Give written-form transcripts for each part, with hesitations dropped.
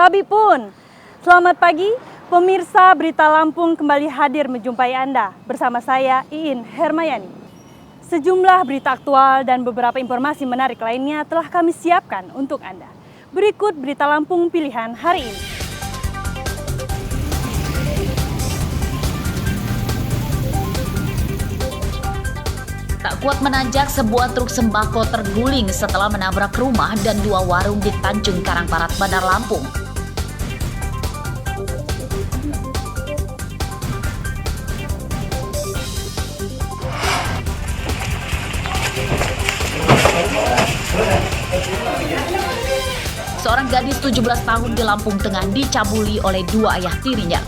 Babi pun. Selamat pagi, pemirsa Berita Lampung kembali hadir menjumpai Anda bersama saya Iin Hermayani. Sejumlah berita aktual dan beberapa informasi menarik lainnya telah kami siapkan untuk Anda. Berikut Berita Lampung pilihan hari ini. Tak kuat menanjak, sebuah truk sembako terguling setelah menabrak rumah dan 2 warung di Tanjung Karangbarat, Bandar Lampung. Seorang gadis 17 tahun di Lampung Tengah dicabuli oleh 2 ayah tirinya.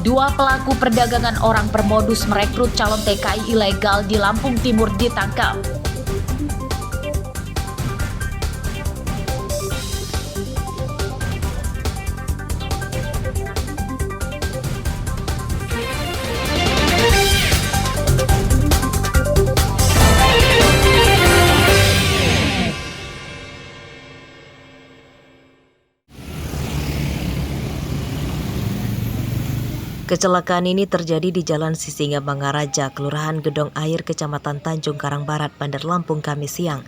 Dua pelaku perdagangan orang bermodus merekrut calon TKI ilegal di Lampung Timur ditangkap. Kecelakaan ini terjadi di Jalan Sisinga Mangaraja, Kelurahan Gedong Air, Kecamatan Tanjung Karangbarat, Bandar Lampung, Kamis siang.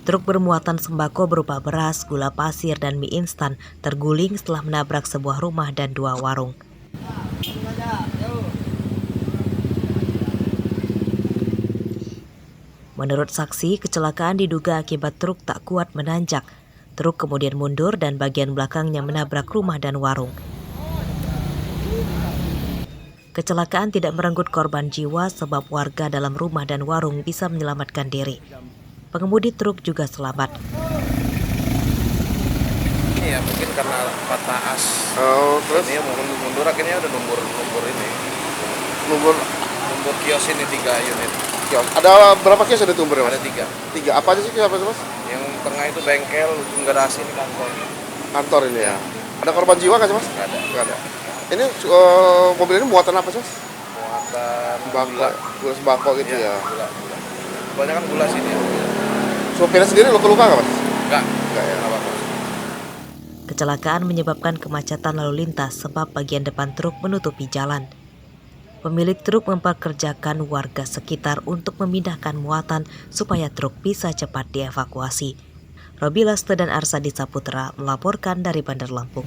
Truk bermuatan sembako berupa beras, gula pasir, dan mie instan terguling setelah menabrak sebuah rumah dan 2 warung. Menurut saksi, kecelakaan diduga akibat truk tak kuat menanjak. Truk kemudian mundur dan bagian belakangnya menabrak rumah dan warung. Kecelakaan tidak merenggut korban jiwa sebab warga dalam rumah dan warung bisa menyelamatkan diri. Pengemudi truk juga selamat. Ini ya mungkin karena patah as. Terus? Ini mundur akhirnya ada nomor ini. Nomor Kios ini 3 unit. kios. Ada berapa kios ada tumbur ya, Mas? Ada 3. 3. Apa aja sih kios apa sih, Mas? Yang tengah itu bengkel, ujung garasi ini kantor. Kantor ini ya. Ada korban jiwa nggak sih, Mas? Nggak ada. Nggak ada. Ini mobil ini muatan apa sih, Mas? Muatan Gula sembako gitu ya. Gula. Banyak kan gula sini. Sopirnya sendiri luka-luka nggak, Mas? Enggak ya. Nggak apa-apa. Kecelakaan menyebabkan kemacetan lalu lintas sebab bagian depan truk menutupi jalan. Pemilik truk mempekerjakan warga sekitar untuk memindahkan muatan supaya truk bisa cepat dievakuasi. Robi Laste dan Arsadi Saputra melaporkan dari Bandar Lampung.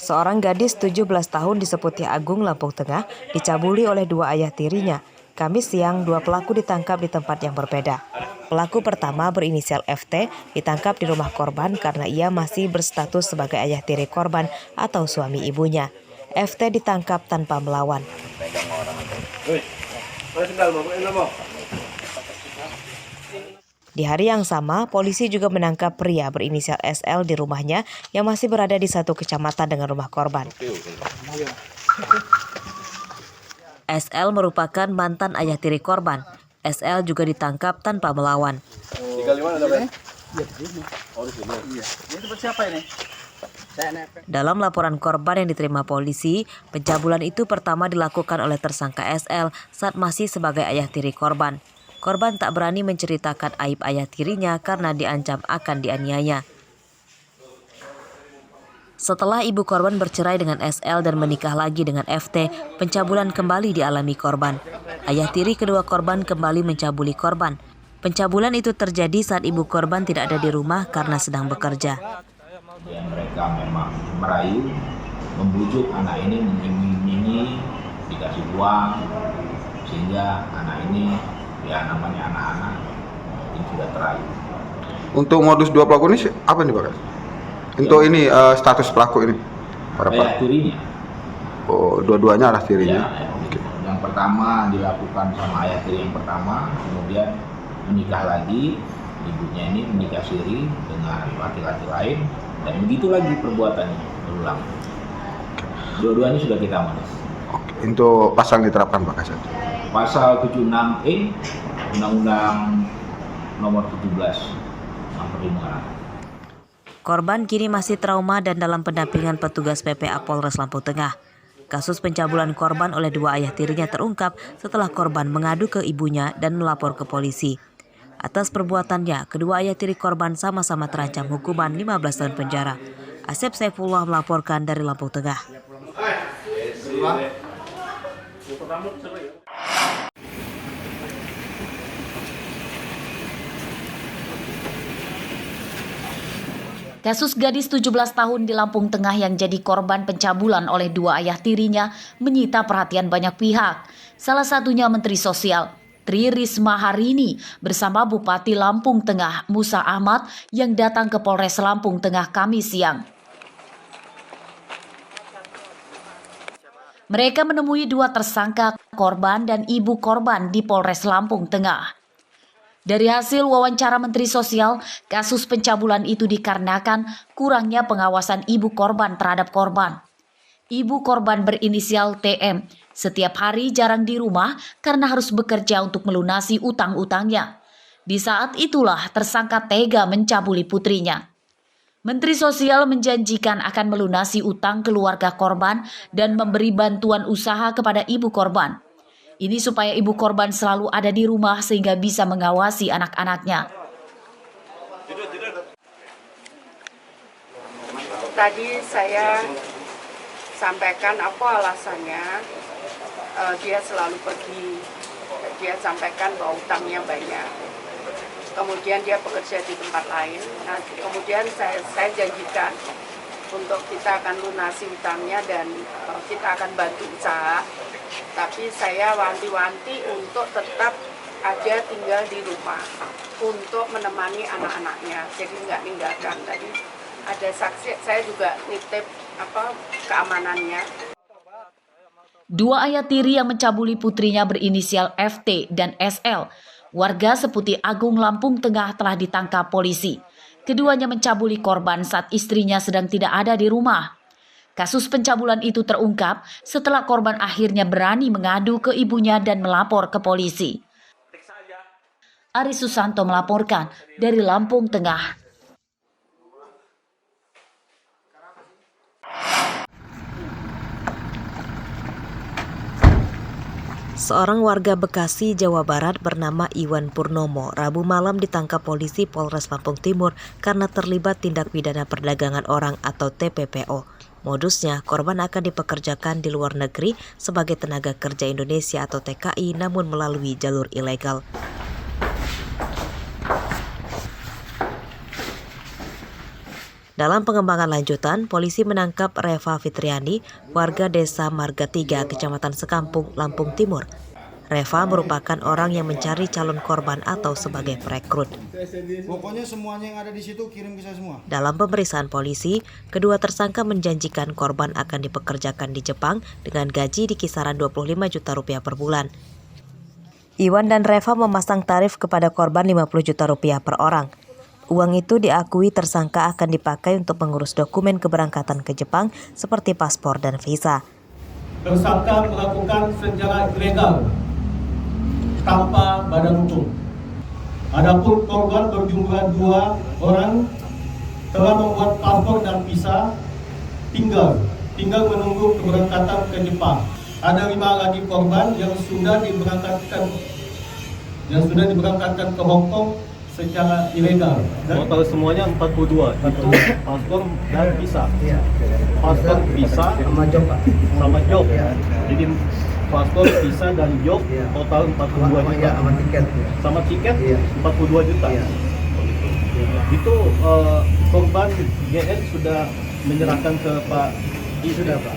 Seorang gadis 17 tahun di Seputi Agung, Lampung Tengah dicabuli oleh 2 ayah tirinya. Kamis siang, 2 pelaku ditangkap di tempat yang berbeda. Pelaku pertama berinisial FT ditangkap di rumah korban karena ia masih berstatus sebagai ayah tiri korban atau suami ibunya. FT ditangkap tanpa melawan. Di hari yang sama, polisi juga menangkap pria berinisial SL di rumahnya yang masih berada di satu kecamatan dengan rumah korban. SL merupakan mantan ayah tiri korban. SL juga ditangkap tanpa melawan. Dalam laporan korban yang diterima polisi, pencabulan itu pertama dilakukan oleh tersangka SL saat masih sebagai ayah tiri korban. Korban tak berani menceritakan aib ayah tirinya karena diancam akan dianiaya. Setelah ibu korban bercerai dengan SL dan menikah lagi dengan FT, pencabulan kembali dialami korban. Ayah tiri kedua korban kembali mencabuli korban. Pencabulan itu terjadi saat ibu korban tidak ada di rumah karena sedang bekerja. Mereka memang merayu, membujuk anak ini mengiming-imingi, dikasih uang, sehingga anak ini, ya namanya anak-anak, mungkin sudah terayu. Untuk modus 2 pelaku ini apa nih, Pak? Untuk ini status pelaku ini? Ayah tirinya. Oh, dua-duanya ayah tirinya. Ya, yang pertama dilakukan sama ayah tiri yang pertama, kemudian menikah lagi, ibunya ini menikah siri dengan laki-laki lain, dan begitu lagi perbuatannya berulang. Dua-duanya sudah kita amankan. Untuk pasal diterapkan, Pak Kasat? Pasal 76E Undang-Undang nomor 17 Samper Korban kini masih trauma dan dalam pendampingan petugas PPA Polres Lampung Tengah. Kasus pencabulan korban oleh dua ayah tirinya terungkap setelah korban mengadu ke ibunya dan melapor ke polisi. Atas perbuatannya, kedua ayah tiri korban sama-sama terancam hukuman 15 tahun penjara. Asep Saifullah melaporkan dari Lampung Tengah. Kasus gadis 17 tahun di Lampung Tengah yang jadi korban pencabulan oleh dua ayah tirinya menyita perhatian banyak pihak. Salah satunya Menteri Sosial, Tri Risma Harini bersama Bupati Lampung Tengah Musa Ahmad yang datang ke Polres Lampung Tengah Kamis siang. Mereka menemui dua tersangka korban dan ibu korban di Polres Lampung Tengah. Dari hasil wawancara Menteri Sosial, kasus pencabulan itu dikarenakan kurangnya pengawasan ibu korban terhadap korban. Ibu korban berinisial TM setiap hari jarang di rumah karena harus bekerja untuk melunasi utang-utangnya. Di saat itulah tersangka tega mencabuli putrinya. Menteri Sosial menjanjikan akan melunasi utang keluarga korban dan memberi bantuan usaha kepada ibu korban. Ini supaya ibu korban selalu ada di rumah sehingga bisa mengawasi anak-anaknya. Tadi saya sampaikan apa alasannya, dia selalu pergi, dia sampaikan bahwa utangnya banyak. Kemudian dia bekerja di tempat lain. Nah, kemudian saya janjikan untuk kita akan lunasi utangnya dan kita akan bantu usaha. Tapi saya wanti-wanti untuk tetap ada tinggal di rumah untuk menemani anak-anaknya. Jadi nggak ninggalkan. Tadi ada saksi, saya juga nitip keamanannya. Dua ayah tiri yang mencabuli putrinya berinisial FT dan SL, warga Seputi Agung Lampung Tengah telah ditangkap polisi. Keduanya mencabuli korban saat istrinya sedang tidak ada di rumah. Kasus pencabulan itu terungkap setelah korban akhirnya berani mengadu ke ibunya dan melapor ke polisi. Ari Susanto melaporkan dari Lampung Tengah. Seorang warga Bekasi, Jawa Barat bernama Iwan Purnomo Rabu malam ditangkap polisi Polres Lampung Timur karena terlibat tindak pidana perdagangan orang atau TPPO. Modusnya, korban akan dipekerjakan di luar negeri sebagai tenaga kerja Indonesia atau TKI namun melalui jalur ilegal. Dalam pengembangan lanjutan, polisi menangkap Reva Fitriani, warga desa Marga 3, Kecamatan Sekampung, Lampung Timur. Reva merupakan orang yang mencari calon korban atau sebagai perekrut. Pokoknya semuanya yang ada di situ kirim ke saya semua. Dalam pemeriksaan polisi, kedua tersangka menjanjikan korban akan dipekerjakan di Jepang dengan gaji di kisaran 25 juta rupiah per bulan. Iwan dan Reva memasang tarif kepada korban 50 juta rupiah per orang. Uang itu diakui tersangka akan dipakai untuk mengurus dokumen keberangkatan ke Jepang seperti paspor dan visa. Tersangka melakukan secara ilegal tanpa badan hukum. Adapun korban berjumlah 2 orang telah membuat paspor dan visa, tinggal menunggu keberangkatan ke Jepang. Ada 5 lagi korban yang sudah diberangkatkan ke Hong Kong secara ilegal. Total semuanya 42, itu paspor dan visa. Paspor, visa, sama job. Jadi paspor, visa, dan job total 42 juta. Sama tiket 42 juta. Itu korban GN sudah menyerahkan ke Pak I. Sudah Pak.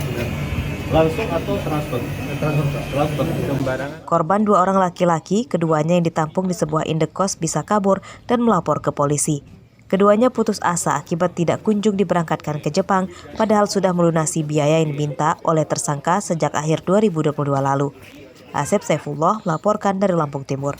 Langsung atau transfer? Transfer. Korban 2 orang laki-laki, keduanya yang ditampung di sebuah indekos bisa kabur dan melapor ke polisi. Keduanya putus asa akibat tidak kunjung diberangkatkan ke Jepang, padahal sudah melunasi biaya yang diminta oleh tersangka sejak akhir 2022 lalu. Asep Saifullah melaporkan dari Lampung Timur.